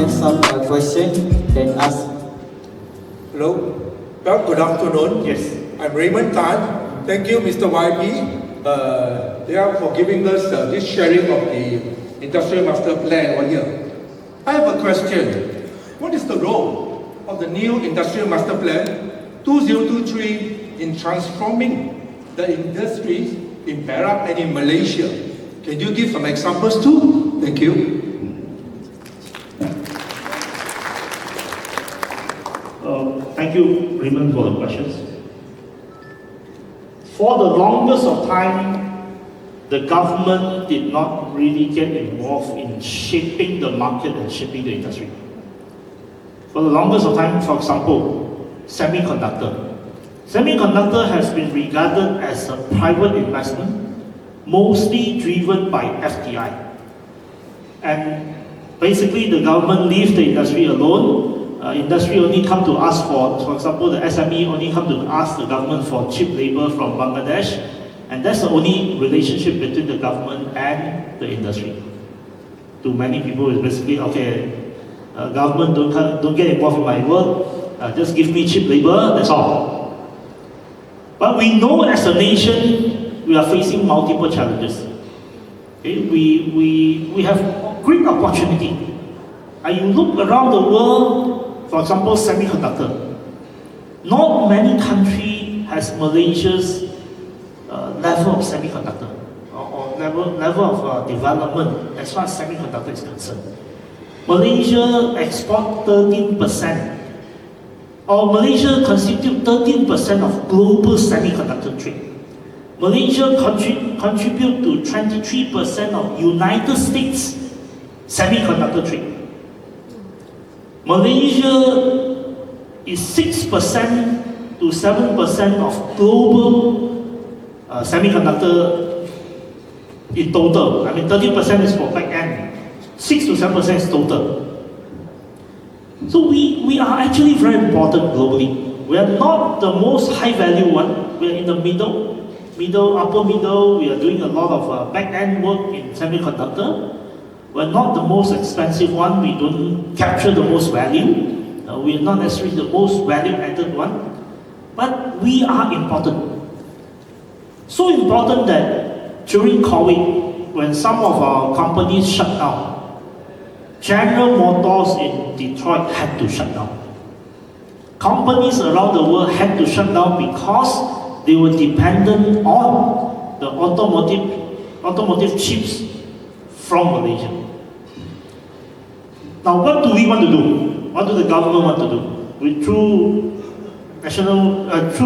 have some question, then ask. Hello. Well, good afternoon. Yes. I'm Raymond Tan. Thank you, Mr. YB, for giving us this sharing of the Industrial Master Plan 1 year. I have a question. What is the role of the new Industrial Master Plan 2023 in transforming the industries in Perak and in Malaysia? Can you give some examples too? Thank you. Thank you, Raymond, for the questions. For the longest of time, the government did not really get involved in shaping the market and shaping the industry. For the longest of time, for example, semiconductor. Semiconductor has been regarded as a private investment, mostly driven by FDI. And basically, the government leaves the industry alone. Industry only come to us for example, the SME only come to ask the government for cheap labor from Bangladesh, and that's the only relationship between the government and the industry. To many people, it's basically, okay, government don't get involved in my work, just give me cheap labor, that's all. But we know as a nation, we are facing multiple challenges. Okay? We have great opportunity. And you look around the world, for example, semiconductor. Not many countries has Malaysia's level of semiconductor or level of development as far as semiconductor is concerned. Malaysia export 13%, or Malaysia constitute 13% of global semiconductor trade. Malaysia contribute to 23% of United States semiconductor trade. Malaysia is 6% to 7% of global semiconductor in total. I mean, 30% is for back end, 6 to 7% is total. So we are actually very important globally. We are not the most high value one. We are in the upper middle. We are doing a lot of back end work in semiconductor. We're not the most expensive one, we don't capture the most value. We are not necessarily the most value-added one, but we are important. So important that during COVID, when some of our companies shut down, General Motors in Detroit had to shut down. Companies around the world had to shut down because they were dependent on the automotive chips from Malaysia. Now, what do we want to do? What do the government want to do? Through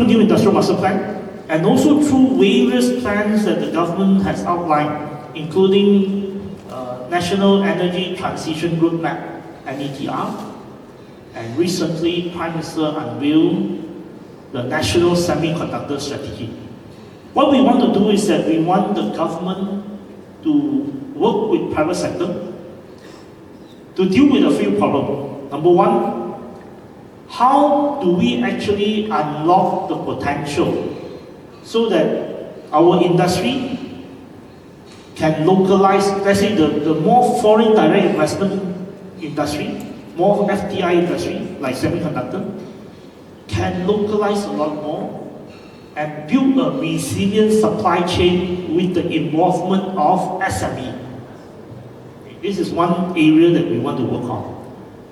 new industrial master plan, and also through various plans that the government has outlined, including National Energy Transition Roadmap, NETR, and recently Prime Minister unveiled the National Semiconductor Strategy. What we want to do is that we want the government to work with private sector to deal with a few problems. Number one, how do we actually unlock the potential so that our industry can localize, let's say the more foreign direct investment industry, more FDI industry like semiconductor, can localize a lot more and build a resilient supply chain with the involvement of SME. This is one area that we want to work on.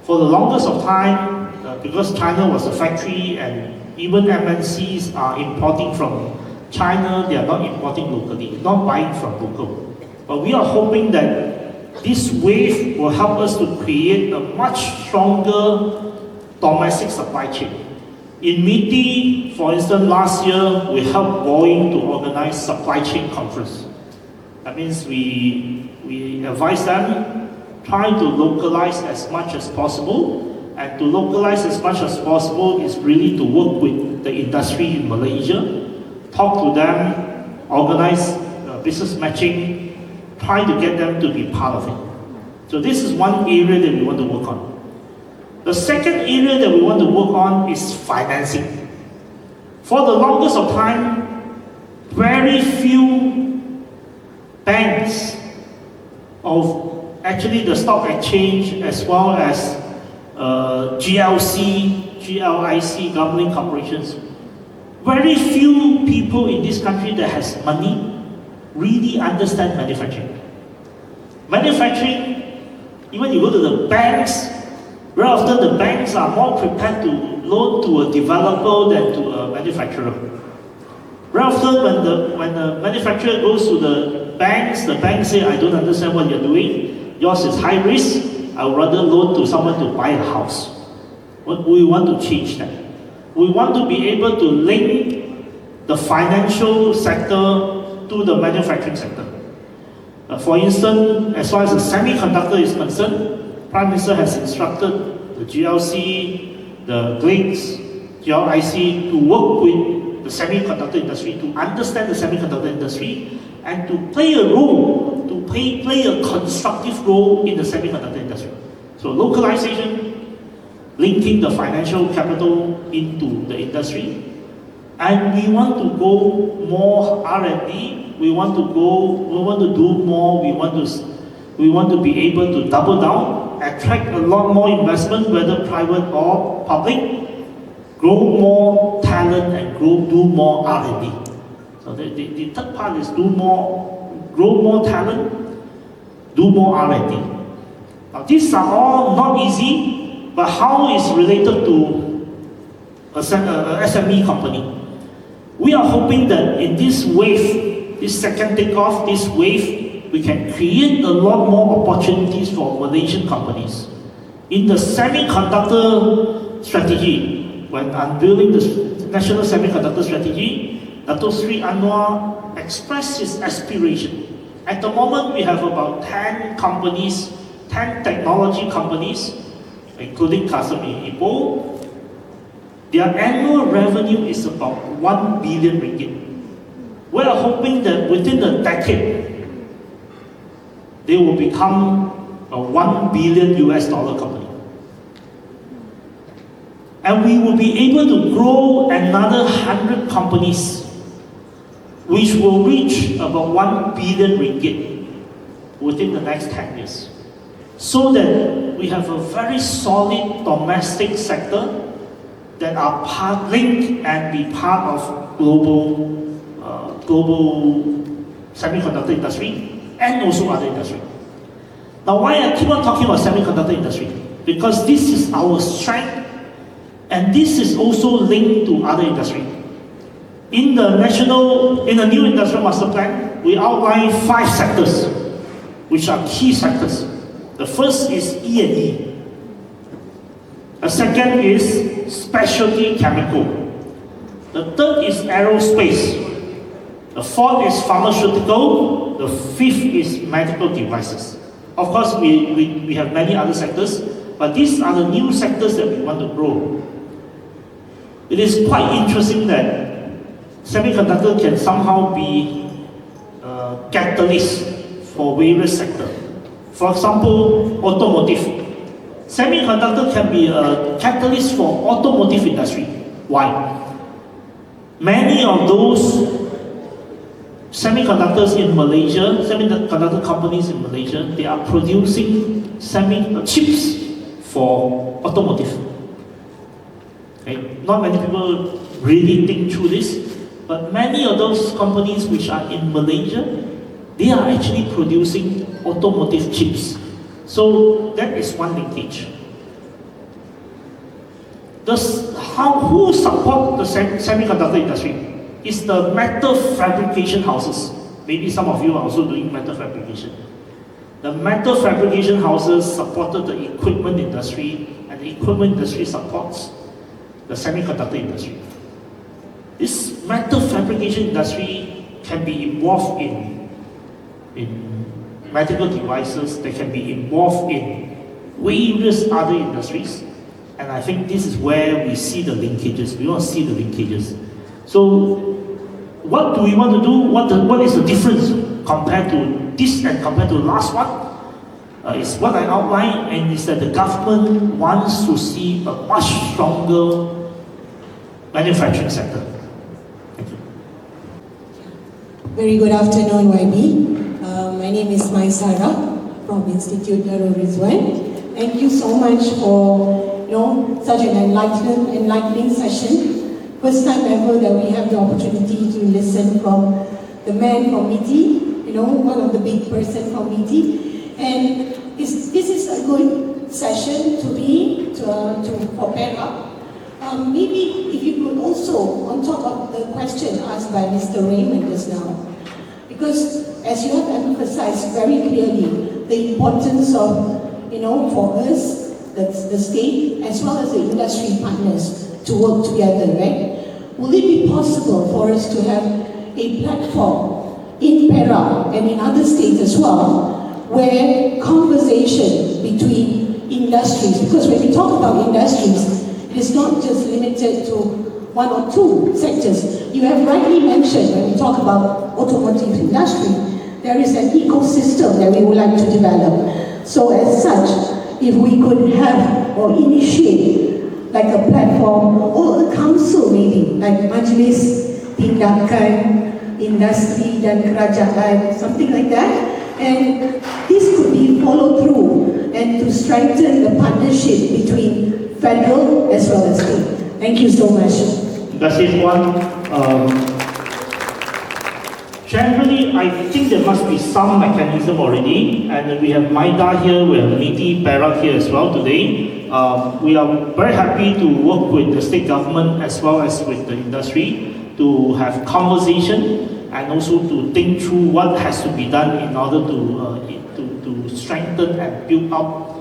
For the longest of time, because China was a factory and even MNCs are importing from China, they are not importing locally, not buying from local. But we are hoping that this wave will help us to create a much stronger domestic supply chain. In MITI, for instance, last year, we helped Boeing to organize supply chain conference. That means we advise them, try to localize as much as possible, and to localize as much as possible is really to work with the industry in Malaysia, talk to them, organize business matching, try to get them to be part of it. So this is one area that we want to work on. The second area that we want to work on is financing. For the longest of time, very few banks of actually the stock exchange as well as GLC, GLIC, governing corporations. Very few people in this country that has money really understand manufacturing. Manufacturing, even you go to the banks, very often the banks are more prepared to loan to a developer than to a manufacturer. Very often when the manufacturer goes to the banks say, I don't understand what you're doing, yours is high risk, I would rather loan to someone to buy a house. We want to change that. We want to be able to link the financial sector to the manufacturing sector. For instance, as far as the semiconductor is concerned, Prime Minister has instructed the GLC, the GLICs, GLIC to work with the semiconductor industry, to understand the semiconductor industry, and to play a role, to play a constructive role in the semiconductor industry. So localization, linking the financial capital into the industry, and we want to go more R&D. We want to do more. We want to be able to double down, attract a lot more investment, whether private or public, grow more talent, and do more R&D. So the third part is grow more talent, do more R&D. Now these are all not easy, but how is related to a SME company? We are hoping that in this wave, this second takeoff, this wave, we can create a lot more opportunities for Malaysian companies. In the semiconductor strategy, when unveiling the National Semiconductor Strategy, Dato Sri Anwar expressed his aspiration. At the moment, we have about 10 companies, 10 technology companies, including Kasem Ipoh. Their annual revenue is about 1 billion ringgit. We are hoping that within a decade, they will become a $1 billion US company. And we will be able to grow another 100 companies, which will reach about 1 billion ringgit within the next 10 years. So that we have a very solid domestic sector that are linked and be part of global semiconductor industry and also other industry. Now why I keep on talking about semiconductor industry? Because this is our strength and this is also linked to other industry. In the new industrial master plan, we outline 5 sectors which are key sectors. The first is E&E. The second is specialty chemical. The third is aerospace. The fourth is pharmaceutical. The fifth is medical devices. Of course, we have many other sectors, but these are the new sectors that we want to grow. It is quite interesting that semiconductor can somehow be a catalyst for various sectors. For example, automotive. Semiconductor can be a catalyst for automotive industry. Why? Many of those semiconductors in Malaysia, semiconductor companies in Malaysia, they are producing chips for automotive. Okay? Not many people really think through this, but many of those companies which are in Malaysia, they are actually producing automotive chips. So that is one linkage. Who support the semiconductor industry? It's the metal fabrication houses. Maybe some of you are also doing metal fabrication. The metal fabrication houses supported the equipment industry, and the equipment industry supports the semiconductor industry. This metal fabrication industry can be involved in medical devices, they can be involved in various other industries, and I think this is where we see the linkages. We want to see the linkages. So, what do we want to do? What is the difference compared to this and compared to the last one? It's what I outlined, and it's that the government wants to see a much stronger manufacturing sector. Thank you. Very good afternoon, YB. My name is Mai Sarah from Institute Darul Rizwan. Thank you so much for such an enlightening session. First time ever that we have the opportunity to listen from the man from MITI, one of the big person from MITI. And this is a good session for PERA. Maybe if you could also, on top of the question asked by Mr. Raymond just now, because as you have emphasized very clearly, the importance of, for us, the state, as well as the industry partners to work together, right? Will it be possible for us to have a platform in PERA and in other states as well, where conversation between industries, because when we talk about industries, it is not just limited to one or two sectors. You have rightly mentioned when we talk about automotive industry, there is an ecosystem that we would like to develop. So as such, if we could have or initiate like a platform or a council maybe, like Majlis Tindakan Industri dan Kerajaan, something like that, and this could be followed through and to strengthen the partnership between federal as well as state. Thank you so much. That's it, one. Generally, I think there must be some mechanism already, and we have MIDA here, we have MITI, PERA here as well today. We are very happy to work with the state government as well as with the industry to have conversation and also to think through what has to be done in order to strengthen and build up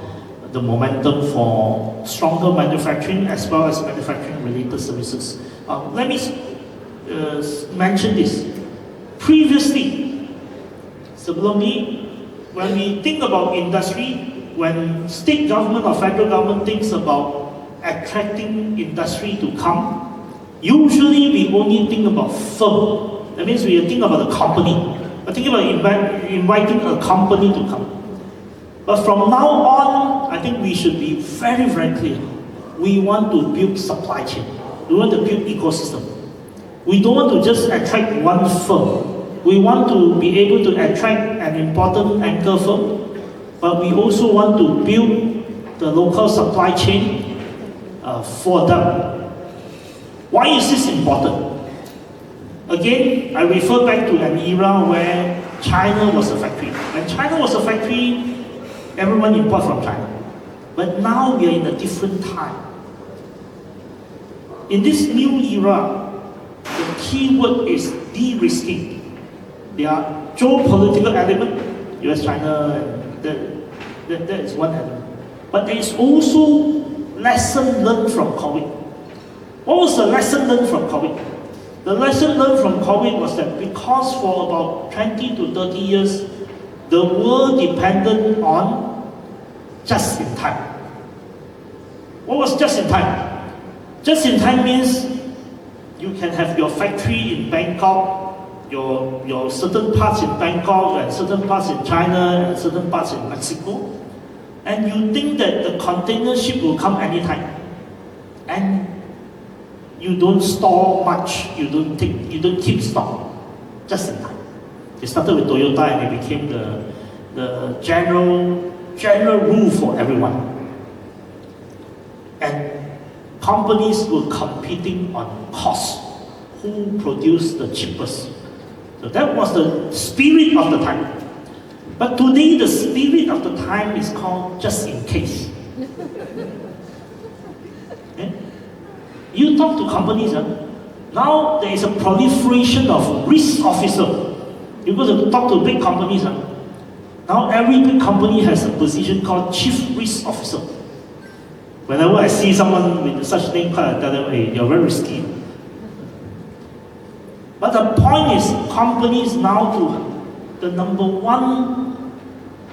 the momentum for stronger manufacturing as well as manufacturing related services. Let me mention this. Previously, sebelum ni, when we think about industry, when state government or federal government thinks about attracting industry to come, usually we only think about firm. That means we think about a company. We're thinking about inviting a company to come. But from now on, I think we should be very, very clear. We want to build supply chain. We want to build ecosystem. We don't want to just attract one firm. We want to be able to attract an important anchor firm, but we also want to build the local supply chain for them. Why is this important? Again, I refer back to an era where China was a factory. When China was a factory, everyone imported from China. But now we are in a different time. In this new era, the key word is de-risking. There are geopolitical element, US, China, that is one element. But there is also lesson learned from COVID. What was the lesson learned from COVID? The lesson learned from COVID was that because for about 20 to 30 years, the world depended on just in time. What was just in time? Just in time means you can have your factory in Bangkok, your certain parts in Bangkok and certain parts in China and certain parts in Mexico, and you think that the container ship will come anytime, and you don't store much, you don't keep stock, just in time. It started with Toyota and it became the general rule for everyone. And companies were competing on cost. Who produced the cheapest? So that was the spirit of the time. But today the spirit of the time is called just in case. Okay? You talk to companies, now there is a proliferation of risk officer. You go to talk to big companies, now every big company has a position called chief risk officer. Whenever I see someone with such name, I tell them, hey, you're very risky. But the point is, companies now the number one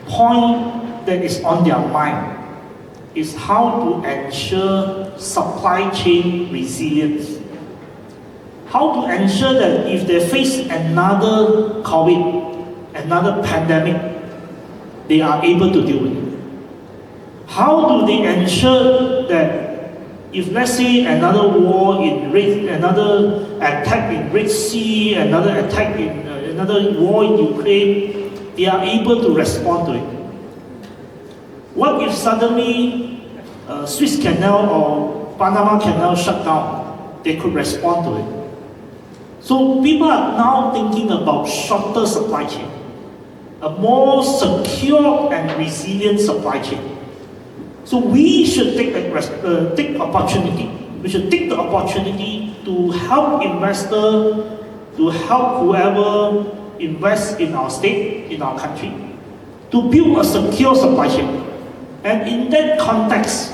point that is on their mind is how to ensure supply chain resilience. How to ensure that if they face another COVID, another pandemic, they are able to deal with it. How do they ensure that if, let's say, another war another attack in Red Sea, another attack in another war in Ukraine, they are able to respond to it. What if suddenly Suez Canal or Panama Canal shut down? They could respond to it. So people are now thinking about shorter supply chain, a more secure and resilient supply chain. So we should take opportunity. We should take the opportunity to help investor, to help whoever invests in our state, in our country, to build a secure supply chain. And in that context,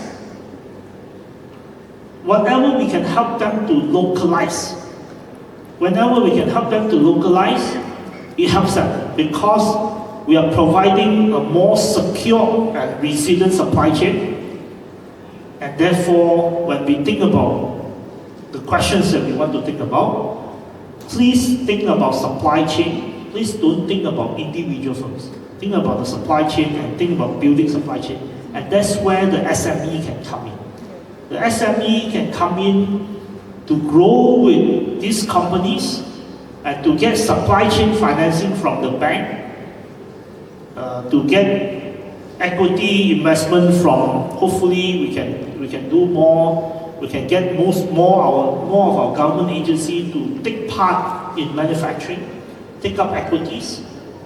whatever we can help them to localize, whenever we can help them to localize, it helps them because we are providing a more secure and resilient supply chain. And therefore, when we think about the questions that we want to think about, please think about supply chain. Please don't think about individual firms. Think about the supply chain and think about building supply chain. And that's where the SME can come in. The SME can come in to grow with these companies and to get supply chain financing from the bank, to get equity investment from, hopefully we can do more, we can get more of our government agency to take part in manufacturing, take up equities,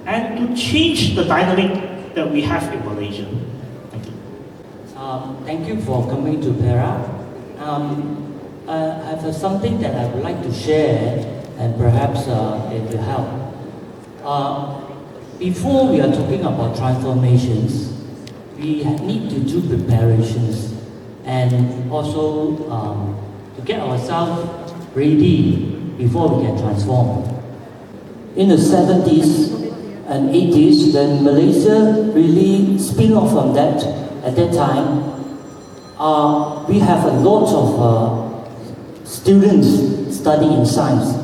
and to change the dynamic that we have in Malaysia. Thank you. Thank you for coming to Perak. I have something that I would like to share, and perhaps it will help. Before we are talking about transformations, we need to do preparations and also to get ourselves ready before we can transform. In the 70s and 80s, when Malaysia really spin off from that, at that time, we have a lot of students studying in science.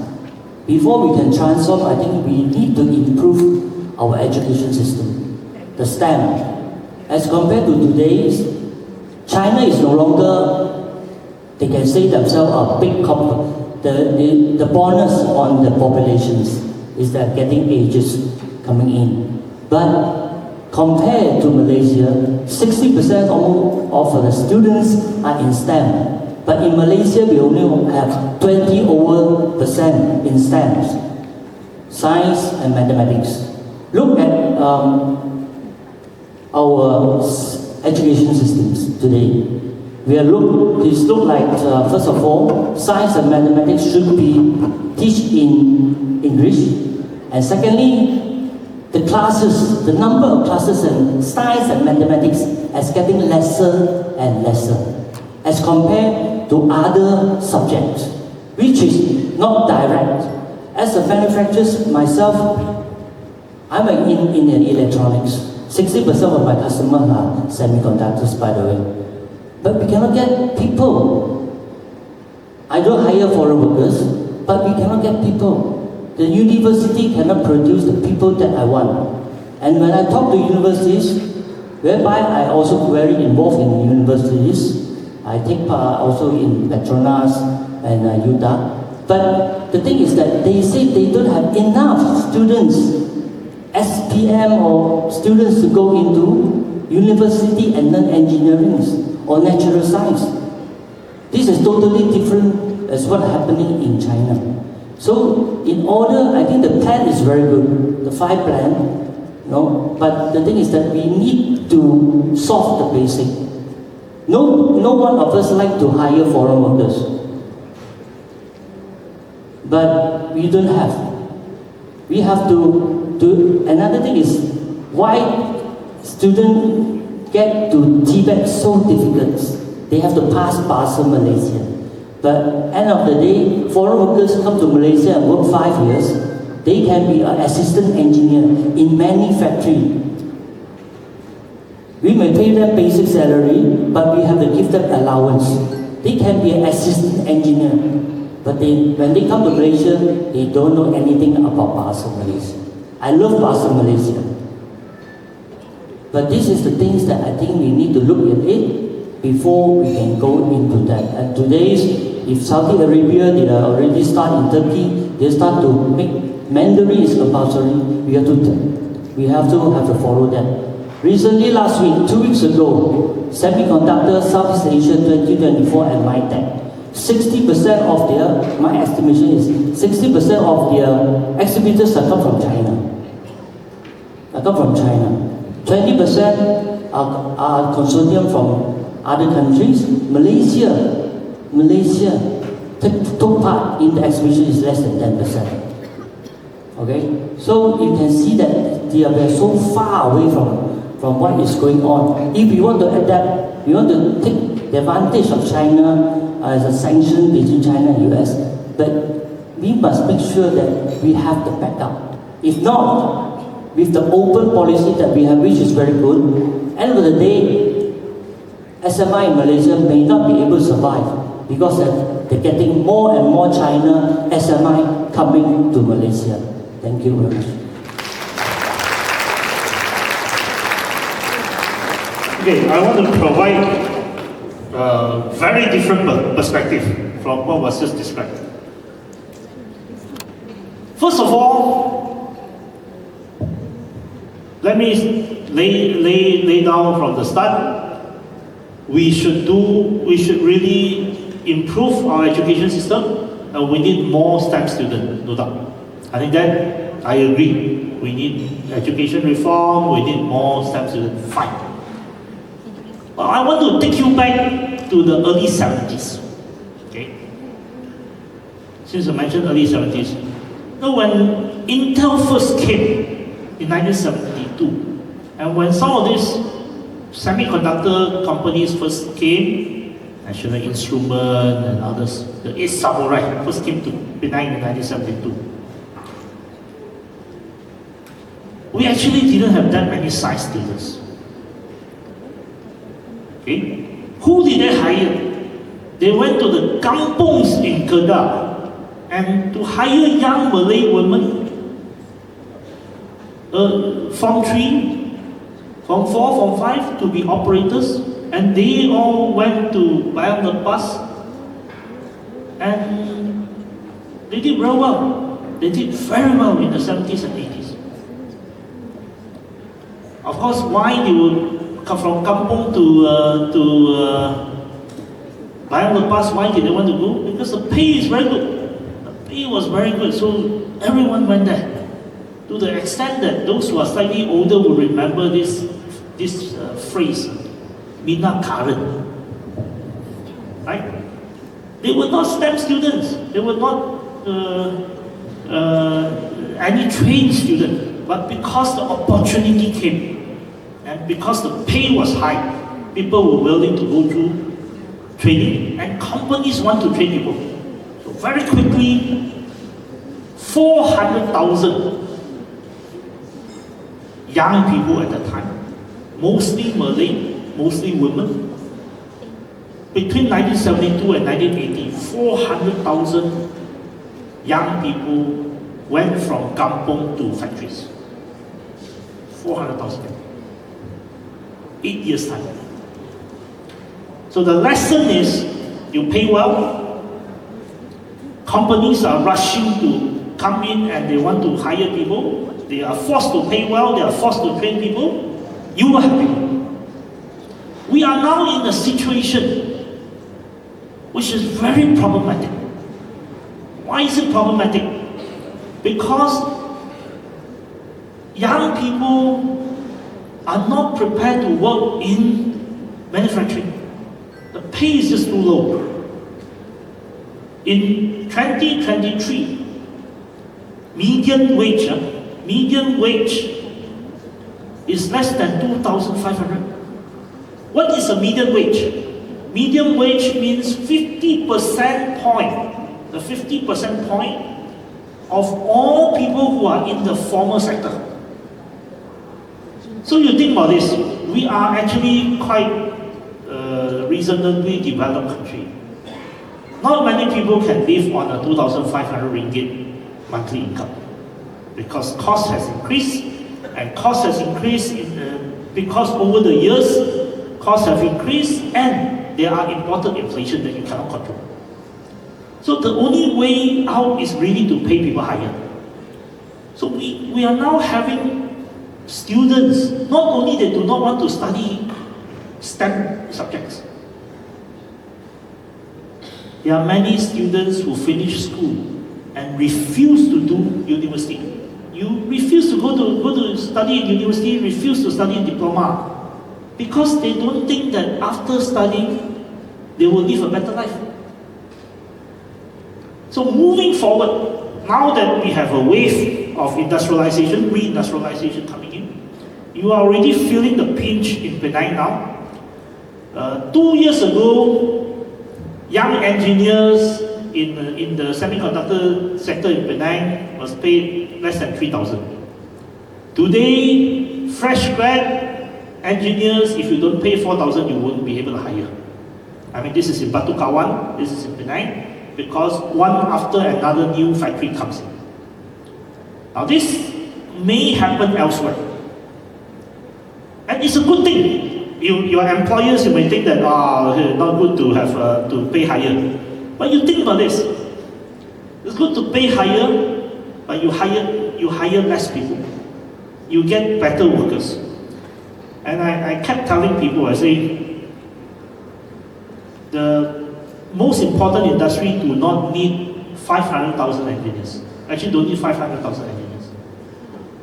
Before we can transform, I think we need to improve our education system, the STEM. As compared to today's, China is no longer, they can say themselves a big corporate. The bonus on the populations is that getting ages coming in. But compared to Malaysia, 60% of the students are in STEM. But in Malaysia, we only have 20% in STEM, science and mathematics. Look at our education systems today. This look like, first of all, science and mathematics should be taught in English. And secondly, the classes, the number of classes in science and mathematics is getting lesser and lesser as compared to other subjects, which is not direct. As a manufacturer myself, I'm in electronics. 60% of my customers are semiconductors, by the way. But we cannot get people. I don't hire foreign workers, but we cannot get people. The university cannot produce the people that I want. And when I talk to universities, whereby I also very involved in universities, I take part also in Petronas and Utah. But the thing is that they say they don't have enough students, SPM or students to go into university and learn engineering or natural science. This is totally different as what's happening in China. So in order, I think the plan is very good, the 5 plan, but the thing is that we need to solve the basic. No one of us like to hire foreign workers. But we don't have. We have to do, another thing is, why students get to Tibet so difficult? They have to pass Bahasa Malaysia. But end of the day, foreign workers come to Malaysia and work 5 years. They can be an assistant engineer in many factories. We may pay them basic salary, but we have to give them allowance. They can be an assistant engineer. But when they come to Malaysia, they don't know anything about Bahasa Malaysia. I love Bahasa Malaysia. But this is the things that I think we need to look at it before we can go into that. And today's, if Saudi Arabia, they are already start in Turkey, they start to make Mandarin is compulsory, we have to follow that. Recently, last week, 2 weeks ago, Semiconductor Southeast Asia 2024 and MyTech, 60% of their, my estimation is 60% of their exhibitors are come from China. 20% are consortium from other countries. Malaysia took part in the exhibition is less than 10%. Okay, so you can see that they are so far away from what is going on. If we want to adapt, we want to take the advantage of China as a sanction between China and US, but we must make sure that we have the backup. If not, with the open policy that we have, which is very good, end of the day, SMI in Malaysia may not be able to survive because they're getting more and more China SMI coming to Malaysia. Thank you very much. Okay, I want to provide a very different perspective from what was just described. First of all, let me lay down from the start. We should really improve our education system, and we need more STEM students, no doubt. I think that I agree. We need education reform, we need more STEM students, fine. But I want to take you back to the early 70s. Okay? Since I mentioned early 70s. Now when Intel first came in 1972, and when some of these semiconductor companies first came, National Instrument and others, the 8 Samurai first came to Penang in 1972. We actually didn't have that many science students. Okay? Who did they hire? They went to the kampongs in Kedah and to hire young Malay women, Form 3, Form 4, Form 5 to be operators, and they all went to buy on the bus, and they did very well. They did very well in the 70s and 80s. Of course, why they would come from kampong to buy on the bus, why did they want to go? Because the pay is very good. The pay was very good, so everyone went there. To the extent that those who are slightly older will remember this phrase, Mina Karen. Right? They were not STEM students. They were not any trained student. But because the opportunity came, and because the pay was high, people were willing to go through training, and companies want to train people. So very quickly, 400,000 young people at that time, mostly Malay, mostly women. Between 1972 and 1980, 400,000 young people went from kampong to factories. 400,000 people. 8 years time. So the lesson is, you pay well, companies are rushing to come in and they want to hire people, they are forced to pay well, they are forced to train people, you are happy. We are now in a situation which is very problematic. Why is it problematic? Because young people are not prepared to work in manufacturing. The pay is just too low. In 2023, median wage is less than 2,500. What is a median wage? Median wage means 50% point, the 50% point of all people who are in the formal sector. So you think about this, we are actually quite reasonably developed country. Not many people can live on a 2,500 ringgit monthly income because cost has increased, and cost has increased because over the years, costs have increased and there are imported inflation that you cannot control. So the only way out is really to pay people higher. So we are now having students, not only they do not want to study STEM subjects, there are many students who finish school and refuse to do university. You refuse to go to study in university, refuse to study in diploma, because they don't think that after studying, they will live a better life. So moving forward, now that we have a wave of industrialization, re-industrialization coming in, you are already feeling the pinch in Penang now. 2 years ago, young engineers in the semiconductor sector in Penang was paid less than 3,000. Today, fresh grad engineers, if you don't pay 4,000, you won't be able to hire. I mean, this is in Batu Kawan, this is in Penang, because one after another new factory comes in. Now this may happen elsewhere. And it's a good thing. Your employers, you may think that, not good to have to pay higher. But you think about this. It's good to pay higher, but you hire less people. You get better workers. And I kept telling people, I say, the most important industry do not need 500,000 engineers. Actually, don't need 500,000 engineers.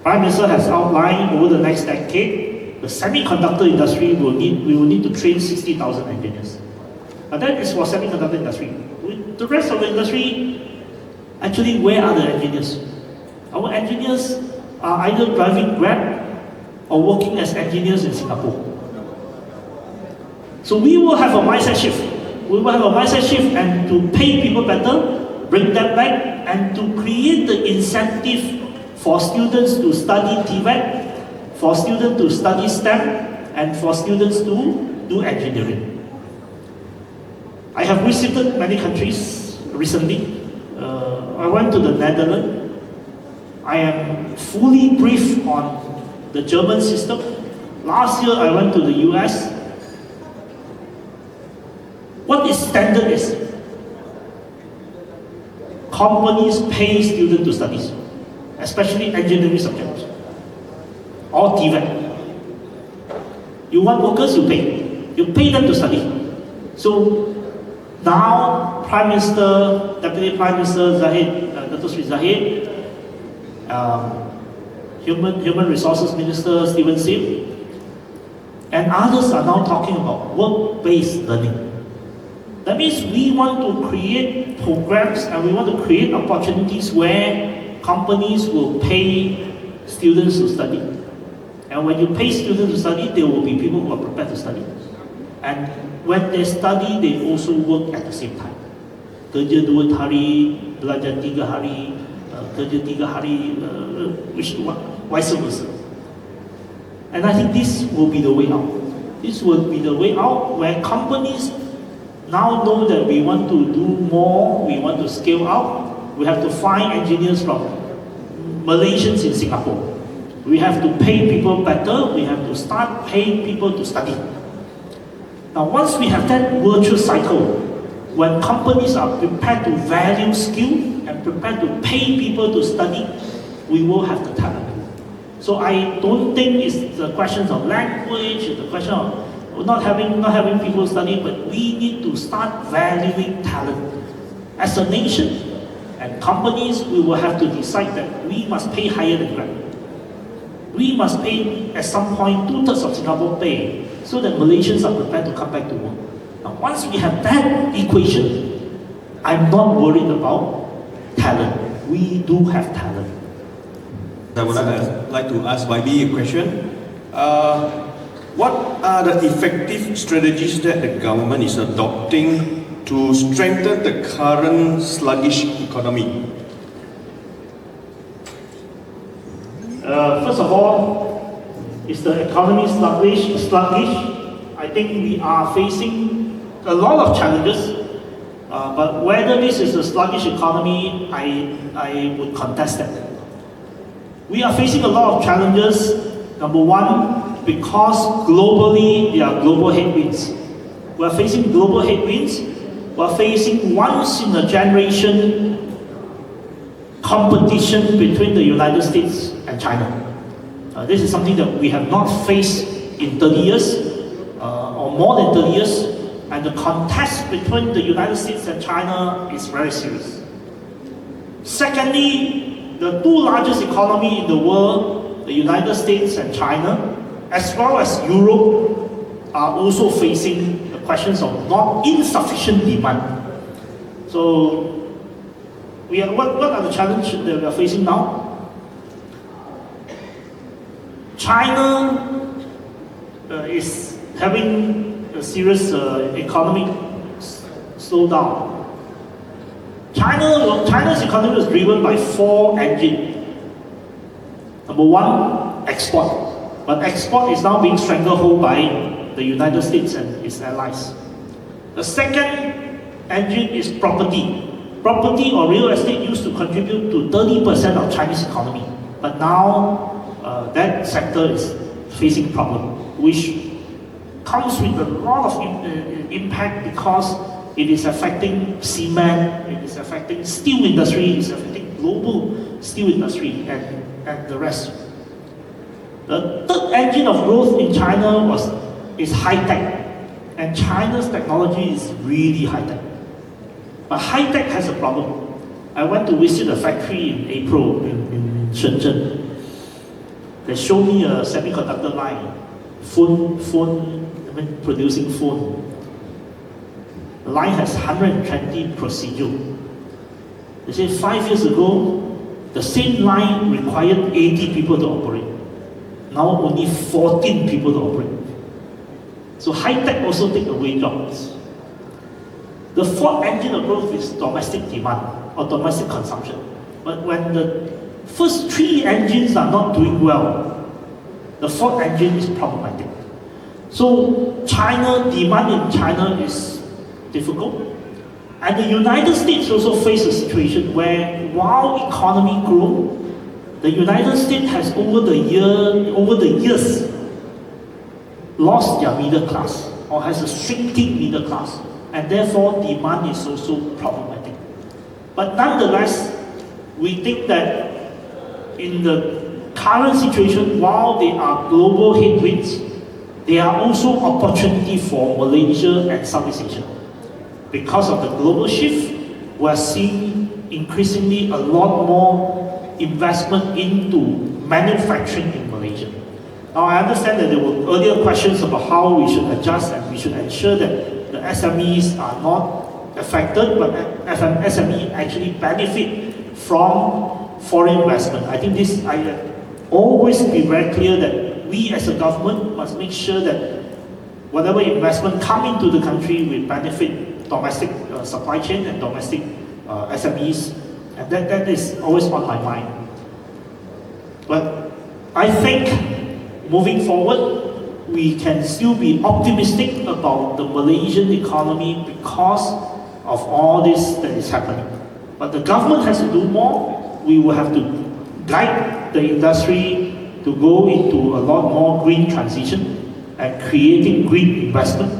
Prime Minister has outlined over the next decade, the semiconductor industry we will need to train 60,000 engineers. But that is for semiconductor industry. With the rest of the industry, actually, where are the engineers? Our engineers are either driving Grab or working as engineers in Singapore. So we will have a mindset shift. We will have a mindset shift and to pay people better, bring them back, and to create the incentive for students to study TVET, for students to study STEM, and for students to do engineering. I have visited many countries recently. I went to the Netherlands. I am fully briefed on the German system. Last year I went to the US. What is standard is companies pay students to study, especially engineering subjects, or TVET. You want workers, you pay. You pay them to study. So now Prime Minister, Deputy Prime Minister Zahid, Dato Sri Zahid, Human Resources Minister Stephen Sim, and others are now talking about work-based learning. That means we want to create programs and we want to create opportunities where companies will pay students to study. And when you pay students to study, there will be people who are prepared to study. And when they study, they also work at the same time. Kerja 2 hari, belajar 3 hari, kerja 3 hari, vice versa. And I think this will be the way out. This will be the way out where companies now know that we want to do more, we want to scale up. We have to find engineers from Malaysians in Singapore. We have to pay people better, we have to start paying people to study. Now once we have that virtuous cycle, when companies are prepared to value skill and prepared to pay people to study, we will have the talent. So I don't think it's the question of language, it's the question of not having people study, but we need to start valuing talent. As a nation and companies, we will have to decide that we must pay higher than Grab. We must pay at some point 2/3 of Singapore pay, so that Malaysians are prepared to come back to work. Now, once we have that equation, I'm not worried about talent. We do have talent. I would like to ask YB a question. What are the effective strategies that the government is adopting to strengthen the current sluggish economy? First of all, is the economy sluggish? I think we are facing a lot of challenges, but whether this is a sluggish economy, I would contest that. We are facing a lot of challenges. Number one, because globally there are global headwinds. We are facing global headwinds. We are facing once in a generation competition between the United States and China. This is something that we have not faced in 30 years, or more than 30 years, and the contest between the United States and China is very serious. Secondly, the two largest economies in the world, the United States and China, as well as Europe, are also facing the questions of not insufficient demand. So, what are the challenges that we are facing now? China is having a serious economic slowdown. China's economy was driven by 4 engines. Number 1, export. But export is now being stranglehold by the United States and its allies. The second engine is property. Property or real estate used to contribute to 30% of Chinese economy. But now, that sector is facing problem, which comes with a lot of impact because it is affecting cement, it is affecting steel industry, it is affecting global steel industry and the rest. The third engine of growth in China is high-tech, and China's technology is really high-tech. But high-tech has a problem. I went to visit a factory in April in Shenzhen. They showed me a semiconductor line, producing phone. The line has 120 procedures. They said 5 years ago, the same line required 80 people to operate. Now only 14 people to operate. So high-tech also take away jobs. The fourth engine of growth is domestic demand or domestic consumption. But when the first 3 engines are not doing well, the fourth engine is problematic. So demand in China is difficult. And the United States also face a situation where while economy grows, the United States has over the years lost their middle class or has a shrinking middle class, and therefore demand is also problematic. But nonetheless, we think that in the current situation, while there are global headwinds, there are also opportunity for Malaysia and Southeast Asia. Because of the global shift, we are seeing increasingly a lot more investment into manufacturing in Malaysia. Now I understand that there were earlier questions about how we should adjust and we should ensure that the SMEs are not affected, but SME actually benefit from foreign investment. I think I always be very clear that we as a government must make sure that whatever investment come into the country will benefit domestic supply chain and domestic SMEs, and that is always on my mind. But I think moving forward, we can still be optimistic about the Malaysian economy because of all this that is happening. But the government has to do more. We will have to guide the industry to go into a lot more green transition and creating green investment.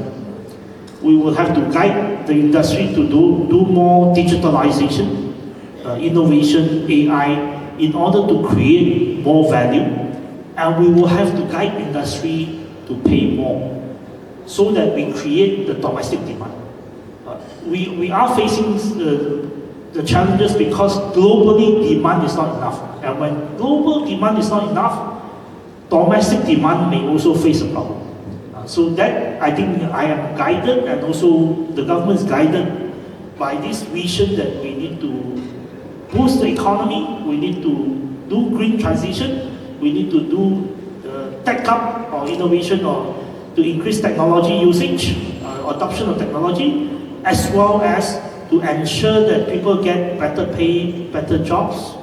We will have to guide the industry to do more digitalization, innovation, AI, in order to create more value. And we will have to guide industry to pay more so that we create the domestic demand. We are facing the challenges because globally demand is not enough. And when global demand is not enough, domestic demand may also face a problem. So that I think I am guided, and also the government is guided by this vision that we need to boost the economy, we need to do green transition, we need to do tech up or innovation or to increase technology usage, adoption of technology, as well as to ensure that people get better pay, better jobs,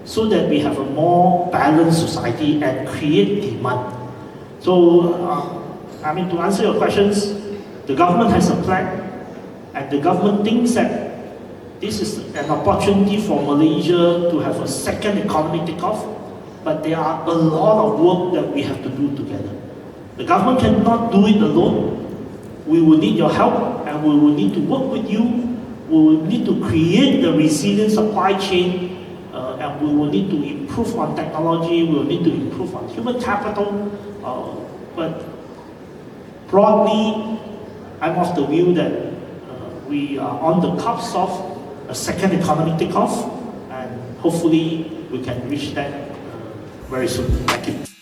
so that we have a more balanced society and create demand. So, to answer your questions, the government has a plan, and the government thinks that this is an opportunity for Malaysia to have a second economic takeoff, but there are a lot of work that we have to do together. The government cannot do it alone. We will need your help, and we will need to work with you. We will need to create the resilient supply chain, and we will need to improve improve on technology, we will need to improve on human capital. But broadly, I'm of the view that we are on the cusp of a second economic takeoff, and hopefully we can reach that very soon. Thank you.